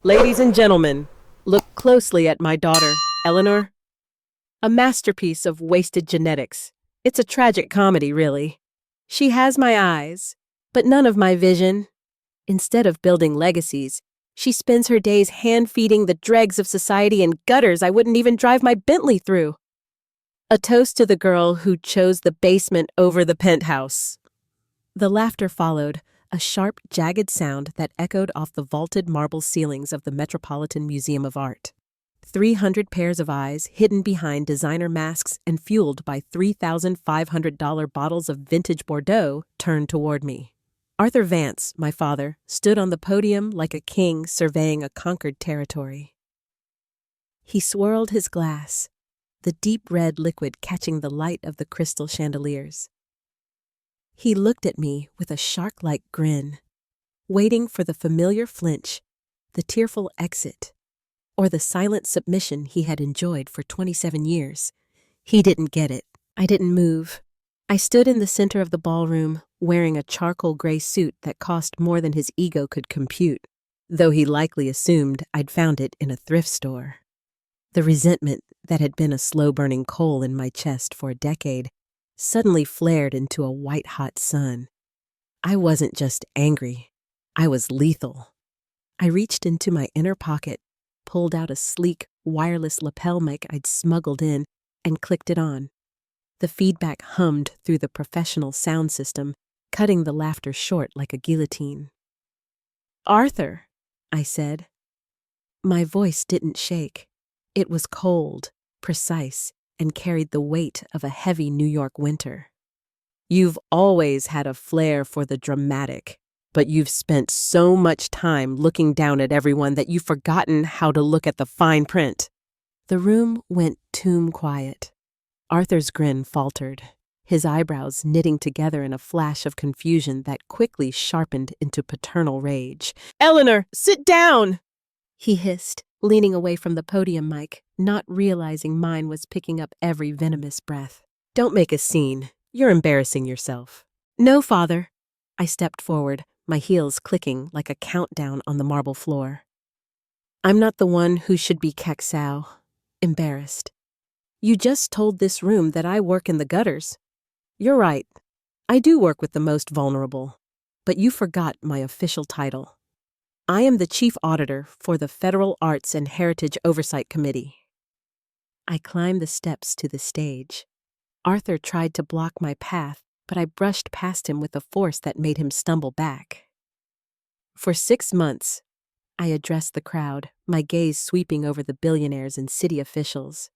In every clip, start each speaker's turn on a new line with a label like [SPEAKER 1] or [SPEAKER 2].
[SPEAKER 1] Ladies and gentlemen, look closely at my daughter, Eleanor. A masterpiece of wasted genetics. It's a tragic comedy, really. She has my eyes, but none of my vision. Instead of building legacies, she spends her days hand-feeding the dregs of society in gutters I wouldn't even drive my Bentley through. A toast to the girl who chose the basement over the penthouse. The laughter followed, a sharp, jagged sound that echoed off the vaulted marble ceilings of the Metropolitan Museum of Art. 300 pairs of eyes, hidden behind designer masks and fueled by $3,500 bottles of vintage Bordeaux, turned toward me. Arthur Vance, my father, stood on the podium like a king surveying a conquered territory. He swirled his glass, the deep red liquid catching the light of the crystal chandeliers. He looked at me with a shark-like grin, waiting for the familiar flinch, the tearful exit, or the silent submission he had enjoyed for 27 years. He didn't get it. I didn't move. I stood in the center of the ballroom, wearing a charcoal gray suit that cost more than his ego could compute, though he likely assumed I'd found it in a thrift store. The resentment that had been a slow-burning coal in my chest for a decade suddenly flared into a white-hot sun. I wasn't just angry. I was lethal. I reached into my inner pocket, pulled out a sleek, wireless lapel mic I'd smuggled in, and clicked it on. The feedback hummed through the professional sound system, cutting the laughter short like a guillotine. "Arthur," I said. My voice didn't shake. It was cold, precise, and carried the weight of a heavy New York winter. "You've always had a flair for the dramatic, but you've spent so much time looking down at everyone that you've forgotten how to look at the fine print." The room went tomb quiet. Arthur's grin faltered, his eyebrows knitting together in a flash of confusion that quickly sharpened into paternal rage. "Eleanor, sit down!" he hissed, leaning away from the podium mic, not realizing mine was picking up every venomous breath. "Don't make a scene. You're embarrassing yourself." "No, father." I stepped forward, my heels clicking like a countdown on the marble floor. "I'm not the one who should be kexau, embarrassed. You just told this room that I work in the gutters. You're right. I do work with the most vulnerable, but you forgot my official title. I am the chief auditor for the Federal Arts and Heritage Oversight Committee." I climbed the steps to the stage. Arthur tried to block my path, but I brushed past him with a force that made him stumble back. For 6 months, I addressed the crowd, my gaze sweeping over the billionaires and city officials.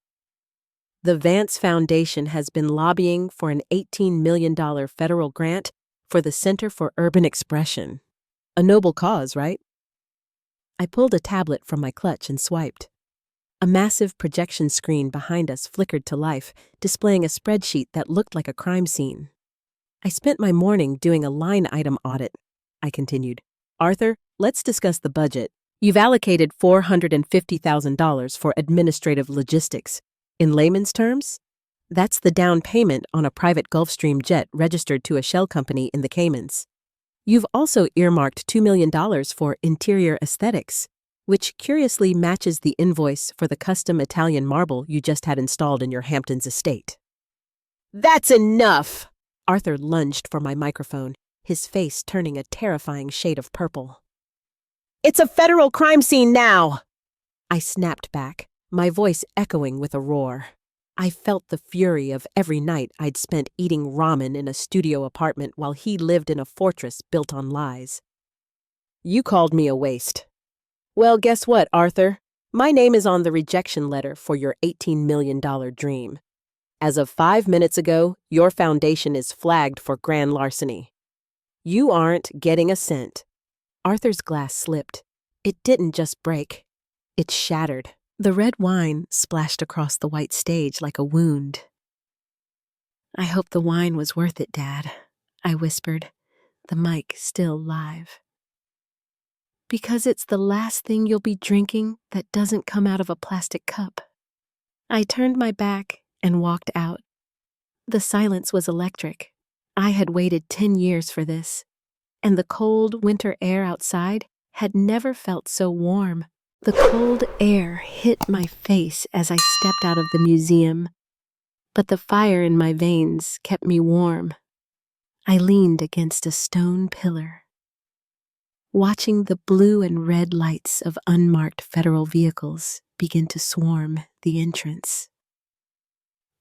[SPEAKER 1] "The Vance Foundation has been lobbying for an $18 million federal grant for the Center for Urban Expression. A noble cause, right?" I pulled a tablet from my clutch and swiped. A massive projection screen behind us flickered to life, displaying a spreadsheet that looked like a crime scene. "I spent my morning doing a line item audit," I continued. "Arthur, let's discuss the budget. You've allocated $450,000 for administrative logistics. In layman's terms, that's the down payment on a private Gulfstream jet registered to a shell company in the Caymans. You've also earmarked $2 million for interior aesthetics, which curiously matches the invoice for the custom Italian marble you just had installed in your Hamptons estate." "That's enough!" Arthur lunged for my microphone, his face turning a terrifying shade of purple. "It's a federal crime scene now!" I snapped back, my voice echoing with a roar. I felt the fury of every night I'd spent eating ramen in a studio apartment while he lived in a fortress built on lies. "You called me a waste. Well, guess what, Arthur? My name is on the rejection letter for your $18 million dream. As of 5 minutes ago, your foundation is flagged for grand larceny. You aren't getting a cent." Arthur's glass slipped. It didn't just break. It shattered. The red wine splashed across the white stage like a wound. "I hope the wine was worth it, Dad," I whispered, the mic still live. "Because it's the last thing you'll be drinking that doesn't come out of a plastic cup." I turned my back and walked out. The silence was electric. I had waited 10 years for this, and the cold winter air outside had never felt so warm. The cold air hit my face as I stepped out of the museum, but the fire in my veins kept me warm. I leaned against a stone pillar, watching the blue and red lights of unmarked federal vehicles begin to swarm the entrance.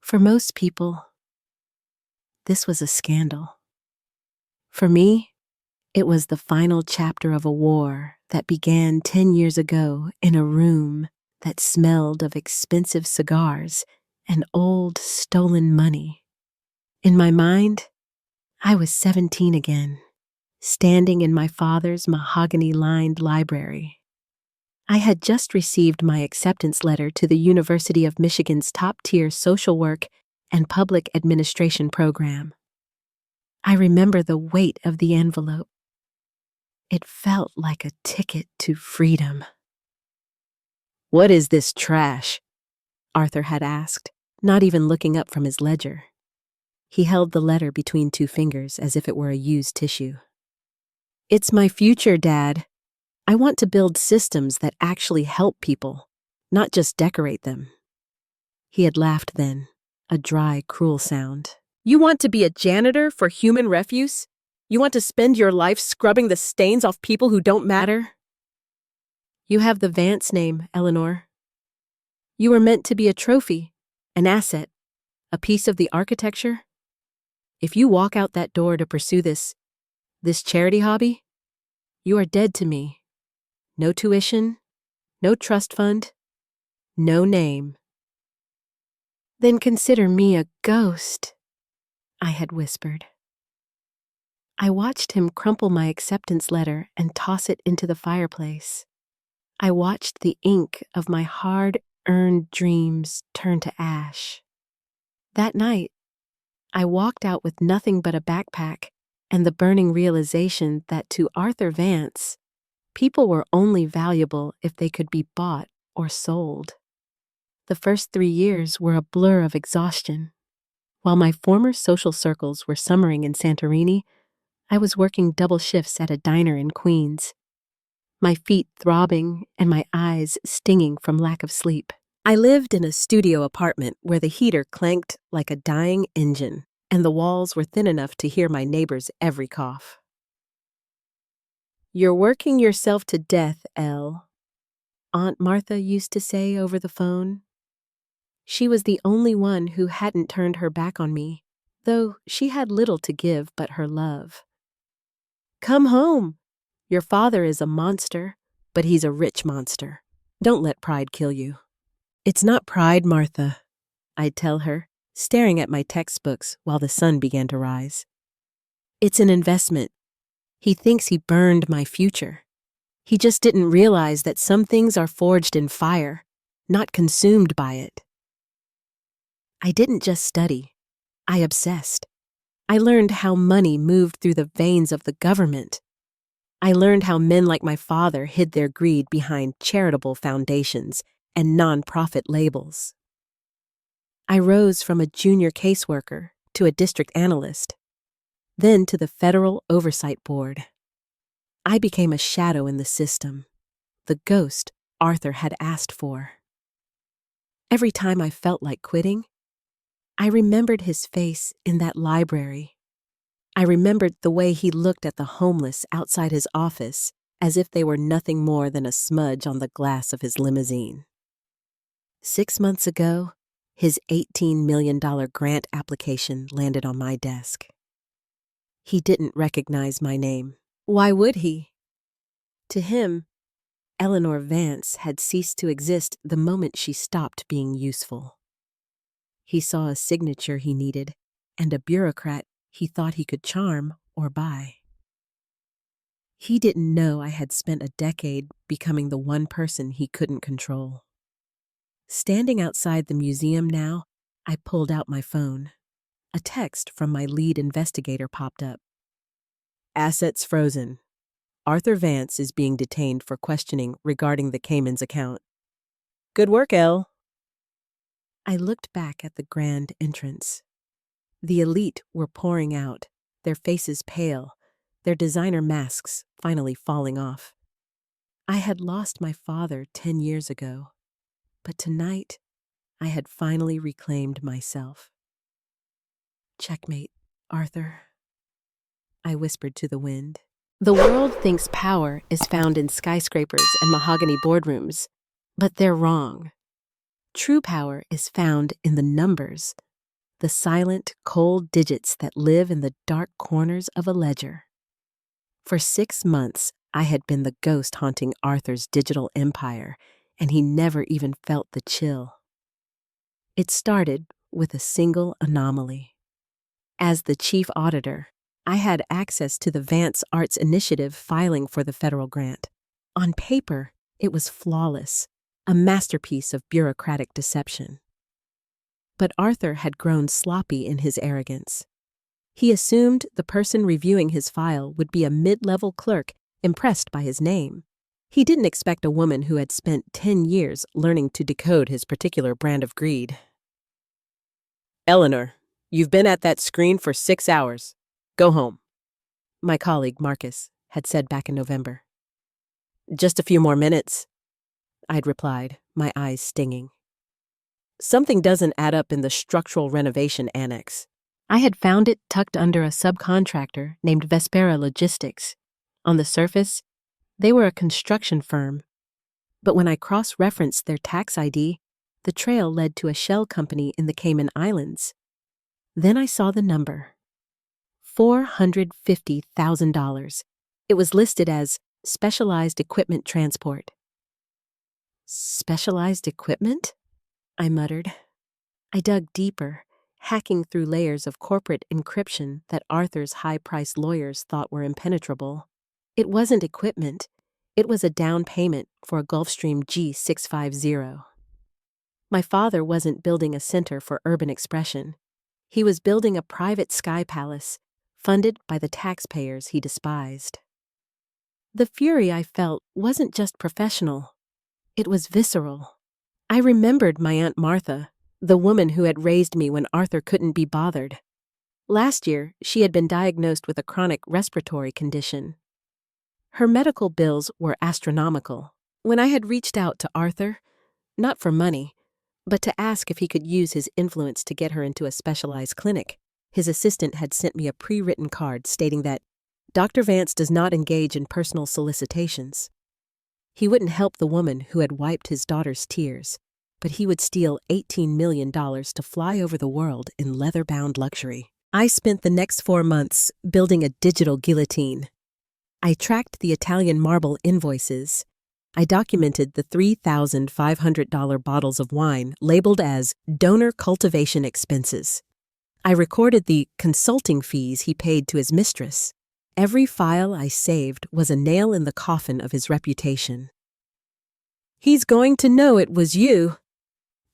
[SPEAKER 1] For most people, this was a scandal. For me, it was the final chapter of a war that began 10 years ago in a room that smelled of expensive cigars and old stolen money. In my mind, I was 17 again, standing in my father's mahogany-lined library. I had just received my acceptance letter to the University of Michigan's top-tier social work and public administration program. I remember the weight of the envelope. It felt like a ticket to freedom. "What is this trash?" Arthur had asked, not even looking up from his ledger. He held the letter between two fingers as if it were a used tissue. "It's my future, Dad. I want to build systems that actually help people, not just decorate them." He had laughed then, a dry, cruel sound. "You want to be a janitor for human refuse? You want to spend your life scrubbing the stains off people who don't matter? You have the Vance name, Eleanor. You were meant to be a trophy, an asset, a piece of the architecture. If you walk out that door to pursue this charity hobby, you are dead to me. No tuition, no trust fund, no name." "Then consider me a ghost," I had whispered. I watched him crumple my acceptance letter and toss it into the fireplace. I watched the ink of my hard-earned dreams turn to ash. That night, I walked out with nothing but a backpack and the burning realization that to Arthur Vance, people were only valuable if they could be bought or sold. The first 3 years were a blur of exhaustion. While my former social circles were summering in Santorini, I was working double shifts at a diner in Queens, my feet throbbing and my eyes stinging from lack of sleep. I lived in a studio apartment where the heater clanked like a dying engine, and the walls were thin enough to hear my neighbor's every cough. "You're working yourself to death, Elle," Aunt Martha used to say over the phone. She was the only one who hadn't turned her back on me, though she had little to give but her love. "Come home. Your father is a monster, but he's a rich monster. Don't let pride kill you." "It's not pride, Martha," I'd tell her, staring at my textbooks while the sun began to rise. "It's an investment. He thinks he burned my future. He just didn't realize that some things are forged in fire, not consumed by it." I didn't just study. I obsessed. I learned how money moved through the veins of the government. I learned how men like my father hid their greed behind charitable foundations and non-profit labels. I rose from a junior caseworker to a district analyst, then to the Federal Oversight Board. I became a shadow in the system, the ghost Arthur had asked for. Every time I felt like quitting, I remembered his face in that library. I remembered the way he looked at the homeless outside his office as if they were nothing more than a smudge on the glass of his limousine. 6 months ago, his $18 million grant application landed on my desk. He didn't recognize my name. Why would he? To him, Eleanor Vance had ceased to exist the moment she stopped being useful. He saw a signature he needed and a bureaucrat he thought he could charm or buy. He didn't know I had spent a decade becoming the one person he couldn't control. Standing outside the museum now, I pulled out my phone. A text from my lead investigator popped up. "Assets frozen. Arthur Vance is being detained for questioning regarding the Cayman's account. Good work, Elle." I looked back at the grand entrance. The elite were pouring out, their faces pale, their designer masks finally falling off. I had lost my father 10 years ago, but tonight I had finally reclaimed myself. Checkmate, Arthur, I whispered to the wind. The world thinks power is found in skyscrapers and mahogany boardrooms, but they're wrong. True power is found in the numbers, the silent, cold digits that live in the dark corners of a ledger. For 6 months, I had been the ghost haunting Arthur's digital empire, and he never even felt the chill. It started with a single anomaly. As the chief auditor, I had access to the Vance Arts Initiative filing for the federal grant. On paper, it was flawless, a masterpiece of bureaucratic deception. But Arthur had grown sloppy in his arrogance. He assumed the person reviewing his file would be a mid-level clerk impressed by his name. He didn't expect a woman who had spent 10 years learning to decode his particular brand of greed. "Eleanor, you've been at that screen for 6 hours. Go home," my colleague Marcus had said back in November. "Just a few more minutes," I'd replied, my eyes stinging. Something doesn't add up in the structural renovation annex. I had found it tucked under a subcontractor named Vespera Logistics. On the surface, they were a construction firm. But when I cross-referenced their tax ID, the trail led to a shell company in the Cayman Islands. Then I saw the number. $450,000. It was listed as specialized equipment transport. Specialized equipment? I muttered. I dug deeper, hacking through layers of corporate encryption that Arthur's high-priced lawyers thought were impenetrable. It wasn't equipment. It was a down payment for a Gulfstream G650. My father wasn't building a center for urban expression. He was building a private sky palace, funded by the taxpayers he despised. The fury I felt wasn't just professional. It was visceral. I remembered my Aunt Martha, the woman who had raised me when Arthur couldn't be bothered. Last year, she had been diagnosed with a chronic respiratory condition. Her medical bills were astronomical. When I had reached out to Arthur, not for money, but to ask if he could use his influence to get her into a specialized clinic, his assistant had sent me a pre-written card stating that Dr. Vance does not engage in personal solicitations. He wouldn't help the woman who had wiped his daughter's tears, but he would steal $18 million to fly over the world in leather-bound luxury. I spent the next 4 months building a digital guillotine. I tracked the Italian marble invoices. I documented the $3,500 bottles of wine labeled as donor cultivation expenses. I recorded the consulting fees he paid to his mistress. Every file I saved was a nail in the coffin of his reputation. "He's going to know it was you,"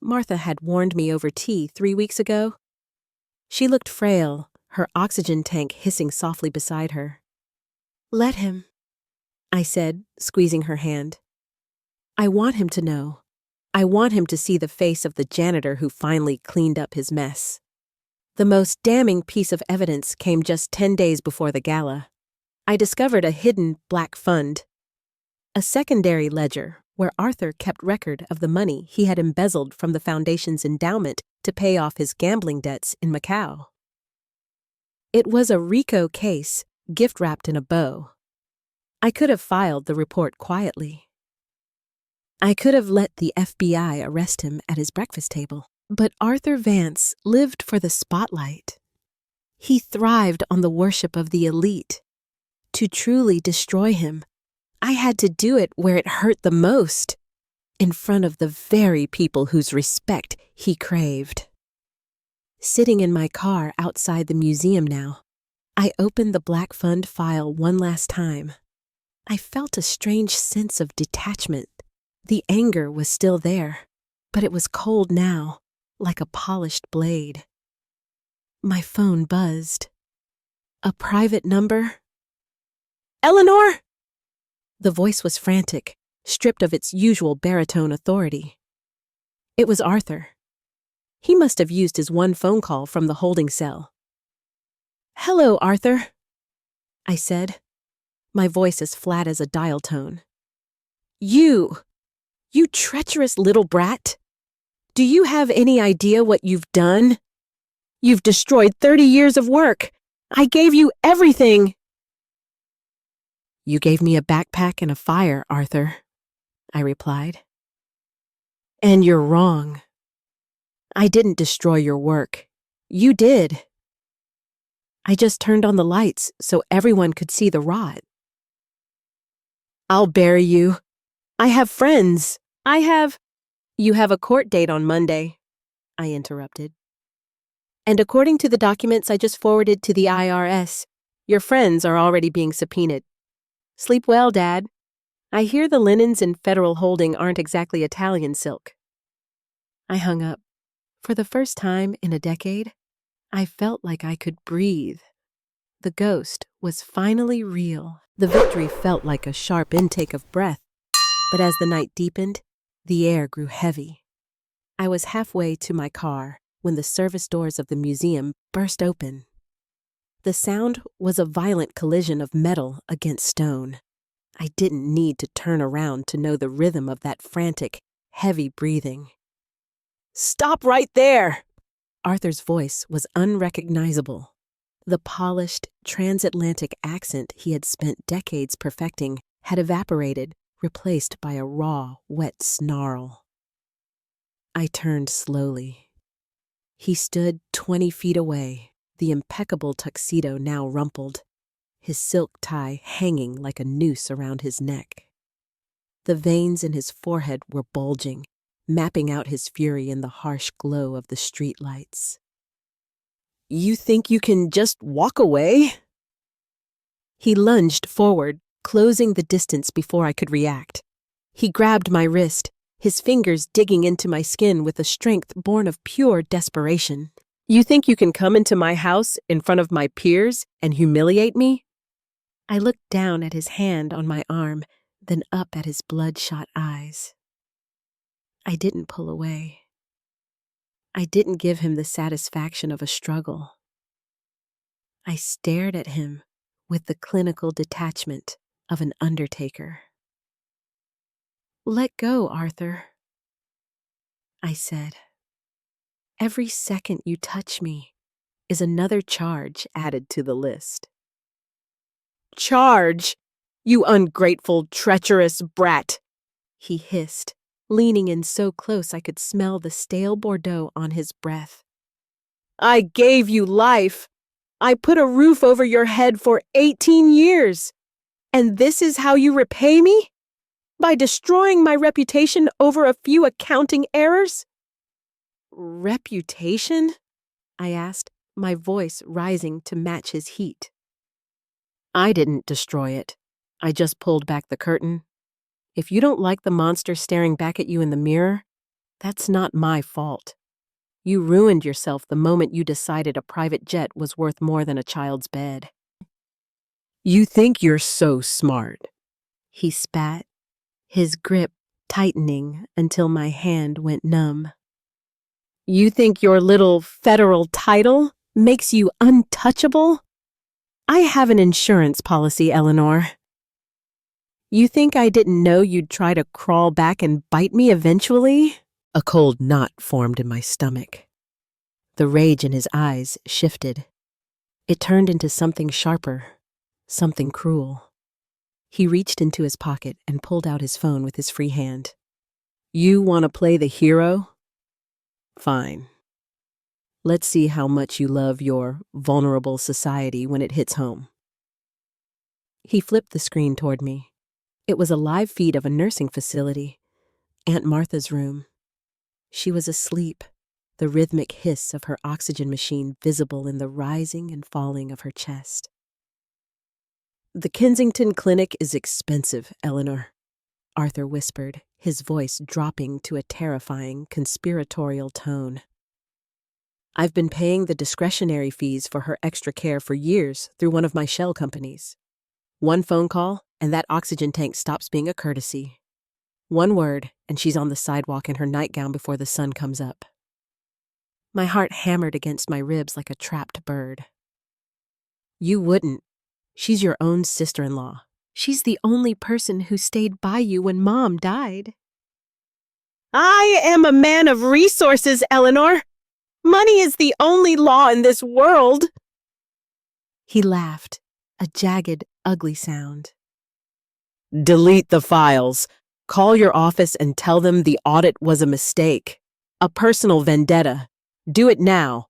[SPEAKER 1] Martha had warned me over tea 3 weeks ago. She looked frail, her oxygen tank hissing softly beside her. "Let him," I said, squeezing her hand. "I want him to know. I want him to see the face of the janitor who finally cleaned up his mess." The most damning piece of evidence came just 10 days before the gala. I discovered a hidden black fund, a secondary ledger where Arthur kept record of the money he had embezzled from the foundation's endowment to pay off his gambling debts in Macau. It was a RICO case, gift-wrapped in a bow. I could have filed the report quietly. I could have let the FBI arrest him at his breakfast table. But Arthur Vance lived for the spotlight. He thrived on the worship of the elite. To truly destroy him, I had to do it where it hurt the most, in front of the very people whose respect he craved. Sitting in my car outside the museum now, I opened the Black Fund file one last time. I felt a strange sense of detachment. The anger was still there, but it was cold now, like a polished blade. My phone buzzed. A private number? "Eleanor!" The voice was frantic, stripped of its usual baritone authority. It was Arthur. He must have used his one phone call from the holding cell. "Hello, Arthur," I said, my voice as flat as a dial tone. You treacherous little brat. Do you have any idea what you've done? You've destroyed 30 years of work. I gave you everything. You gave me a backpack and a fire, Arthur, I replied. And you're wrong. I didn't destroy your work. You did. I just turned on the lights so everyone could see the rot. I'll bury you. I have friends. You have a court date on Monday, I interrupted. And according to the documents I just forwarded to the IRS, your friends are already being subpoenaed. Sleep well, Dad. I hear the linens in federal holding aren't exactly Italian silk. I hung up. For the first time in a decade, I felt like I could breathe. The ghost was finally real. The victory felt like a sharp intake of breath, but as the night deepened, the air grew heavy. I was halfway to my car when the service doors of the museum burst open. The sound was a violent collision of metal against stone. I didn't need to turn around to know the rhythm of that frantic, heavy breathing. Stop right there! Arthur's voice was unrecognizable. The polished, transatlantic accent he had spent decades perfecting had evaporated, replaced by a raw, wet snarl. I turned slowly. He stood 20 feet away, the impeccable tuxedo now rumpled, his silk tie hanging like a noose around his neck. The veins in his forehead were bulging, mapping out his fury in the harsh glow of the streetlights. You think you can just walk away? He lunged forward, closing the distance before I could react. He grabbed my wrist, his fingers digging into my skin with a strength born of pure desperation. You think you can come into my house in front of my peers and humiliate me? I looked down at his hand on my arm, then up at his bloodshot eyes. I didn't pull away. I didn't give him the satisfaction of a struggle. I stared at him with the clinical detachment of an undertaker. Let go, Arthur, I said. Every second you touch me is another charge added to the list. Charge? You ungrateful, treacherous brat, he hissed, leaning in so close I could smell the stale Bordeaux on his breath. I gave you life. I put a roof over your head for 18 years. And this is how you repay me? By destroying my reputation over a few accounting errors? Reputation? I asked, my voice rising to match his heat. I didn't destroy it. I just pulled back the curtain. If you don't like the monster staring back at you in the mirror, that's not my fault. You ruined yourself the moment you decided a private jet was worth more than a child's bed. You think you're so smart, he spat, his grip tightening until my hand went numb. You think your little federal title makes you untouchable? I have an insurance policy, Eleanor. You think I didn't know you'd try to crawl back and bite me eventually? A cold knot formed in my stomach. The rage in his eyes shifted. It turned into something sharper, something cruel. He reached into his pocket and pulled out his phone with his free hand. You want to play the hero? Fine. Let's see how much you love your vulnerable society when it hits home. He flipped the screen toward me. It was a live feed of a nursing facility, Aunt Martha's room. She was asleep, the rhythmic hiss of her oxygen machine visible in the rising and falling of her chest. The Kensington Clinic is expensive, Eleanor, Arthur whispered, his voice dropping to a terrifying, conspiratorial tone. I've been paying the discretionary fees for her extra care for years through one of my shell companies. One phone call, and that oxygen tank stops being a courtesy. One word, and she's on the sidewalk in her nightgown before the sun comes up. My heart hammered against my ribs like a trapped bird. You wouldn't. She's your own sister-in-law. She's the only person who stayed by you when Mom died. I am a man of resources, Eleanor. Money is the only law in this world. He laughed, a jagged, ugly sound. Delete the files. Call your office and tell them the audit was a mistake. A personal vendetta. Do it now,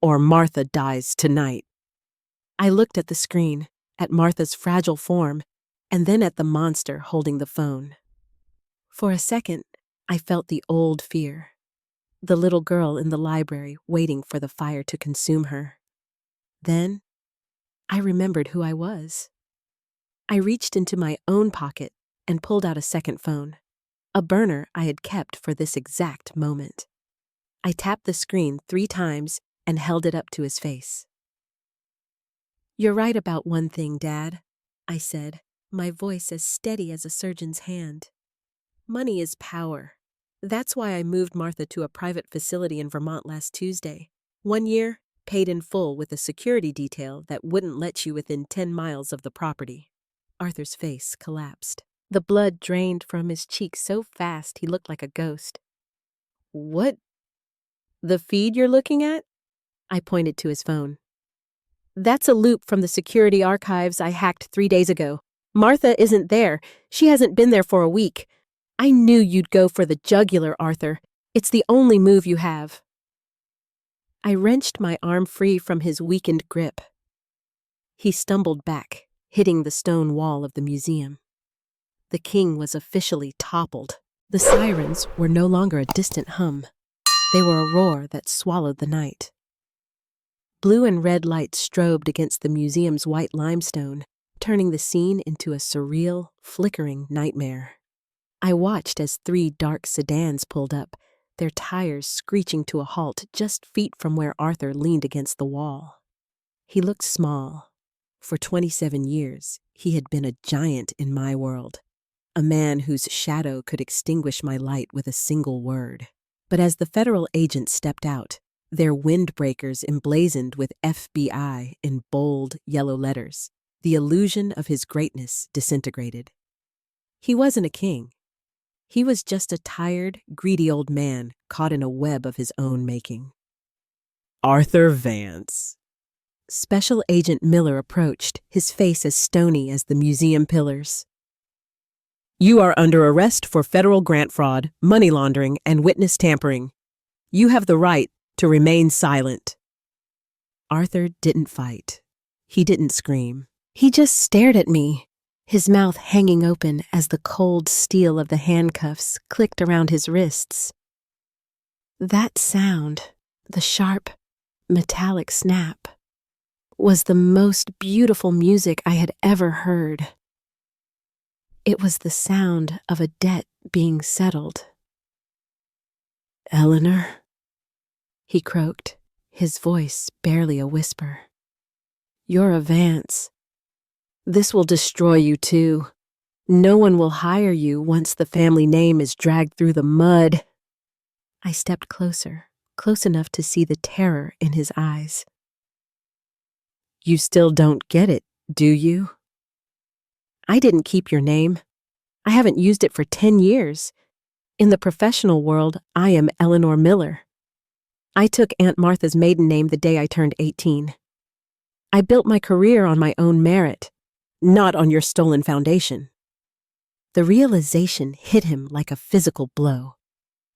[SPEAKER 1] or Martha dies tonight. I looked at the screen, at Martha's fragile form, and then at the monster holding the phone. For a second, I felt the old fear. The little girl in the library waiting for the fire to consume her. Then, I remembered who I was. I reached into my own pocket and pulled out a second phone, a burner I had kept for this exact moment. I tapped the screen 3 times and held it up to his face. You're right about one thing, Dad, I said, my voice as steady as a surgeon's hand. Money is power. That's why I moved Martha to a private facility in Vermont last Tuesday. 1 year, paid in full with a security detail that wouldn't let you within 10 miles of the property. Arthur's face collapsed. The blood drained from his cheeks so fast he looked like a ghost. What? The feed you're looking at? I pointed to his phone. That's a loop from the security archives I hacked 3 days ago. Martha isn't there. She hasn't been there for a week. I knew you'd go for the jugular, Arthur. It's the only move you have. I wrenched my arm free from his weakened grip. He stumbled back, hitting the stone wall of the museum. The king was officially toppled. The sirens were no longer a distant hum. They were a roar that swallowed the night. Blue and red lights strobed against the museum's white limestone, turning the scene into a surreal, flickering nightmare. I watched as 3 dark sedans pulled up, their tires screeching to a halt just feet from where Arthur leaned against the wall. He looked small. For 27 years, he had been a giant in my world, a man whose shadow could extinguish my light with a single word. But as the federal agents stepped out, their windbreakers emblazoned with FBI in bold yellow letters, the illusion of his greatness disintegrated. He wasn't a king. He was just a tired, greedy old man caught in a web of his own making. Arthur Vance. Special Agent Miller approached, his face as stony as the museum pillars. You are under arrest for federal grant fraud, money laundering, and witness tampering. You have the right to remain silent. Arthur didn't fight. He didn't scream. He just stared at me, his mouth hanging open as the cold steel of the handcuffs clicked around his wrists. That sound, the sharp, metallic snap, was the most beautiful music I had ever heard. It was the sound of a debt being settled. Eleanor, he croaked, his voice barely a whisper. You're a Vance. This will destroy you too. No one will hire you once the family name is dragged through the mud. I stepped closer, close enough to see the terror in his eyes. You still don't get it, do you? I didn't keep your name. I haven't used it for 10 years. In the professional world, I am Eleanor Miller. I took Aunt Martha's maiden name the day I turned 18. I built my career on my own merit, not on your stolen foundation. The realization hit him like a physical blow.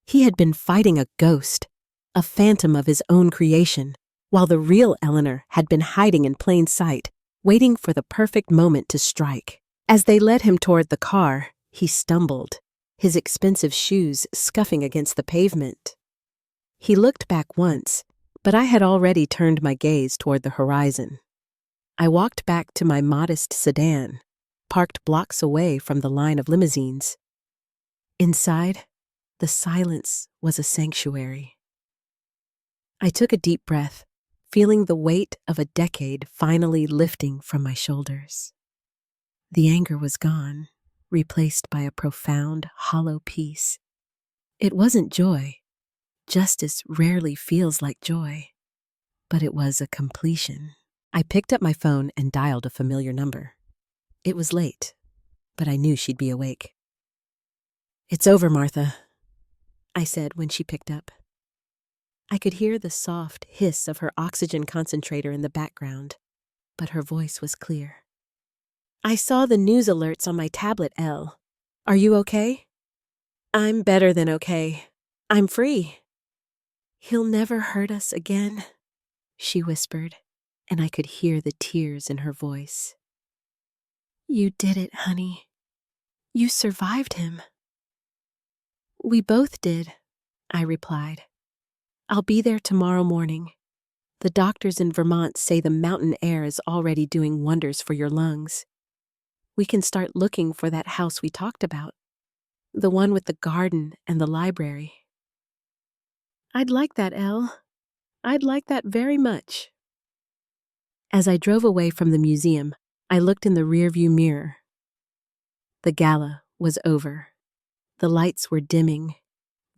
[SPEAKER 1] He had been fighting a ghost, a phantom of his own creation, while the real Eleanor had been hiding in plain sight, waiting for the perfect moment to strike. As they led him toward the car, he stumbled, his expensive shoes scuffing against the pavement. He looked back once, but I had already turned my gaze toward the horizon. I walked back to my modest sedan, parked blocks away from the line of limousines. Inside, the silence was a sanctuary. I took a deep breath, feeling the weight of a decade finally lifting from my shoulders. The anger was gone, replaced by a profound, hollow peace. It wasn't joy. Justice rarely feels like joy. But it was a completion. I picked up my phone and dialed a familiar number. It was late, but I knew she'd be awake. "It's over, Martha," I said when she picked up. I could hear the soft hiss of her oxygen concentrator in the background, but her voice was clear. "I saw the news alerts on my tablet, Elle. Are you okay?" "I'm better than okay. I'm free." "He'll never hurt us again," she whispered, and I could hear the tears in her voice. "You did it, honey. You survived him." "We both did," I replied. "I'll be there tomorrow morning. The doctors in Vermont say the mountain air is already doing wonders for your lungs. We can start looking for that house we talked about, the one with the garden and the library." "I'd like that, Elle. I'd like that very much." As I drove away from the museum, I looked in the rearview mirror. The gala was over. The lights were dimming.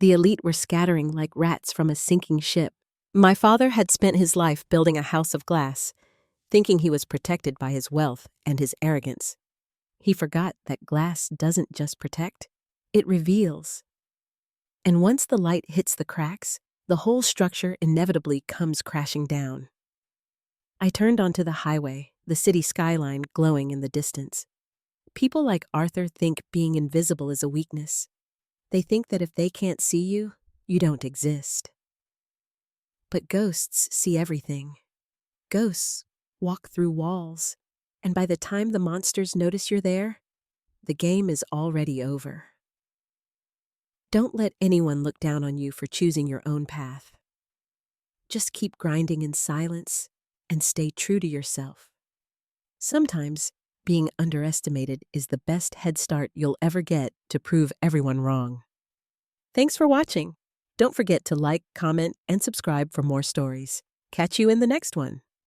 [SPEAKER 1] The elite were scattering like rats from a sinking ship. My father had spent his life building a house of glass, thinking he was protected by his wealth and his arrogance. He forgot that glass doesn't just protect, it reveals. And once the light hits the cracks, the whole structure inevitably comes crashing down. I turned onto the highway, the city skyline glowing in the distance. People like Arthur think being invisible is a weakness. They think that if they can't see you, you don't exist. But ghosts see everything. Ghosts walk through walls, and by the time the monsters notice you're there, the game is already over. Don't let anyone look down on you for choosing your own path. Just keep grinding in silence and stay true to yourself. Sometimes, being underestimated is the best head start you'll ever get to prove everyone wrong. Thanks for watching. Don't forget to like, comment, and subscribe for more stories. Catch you in the next one.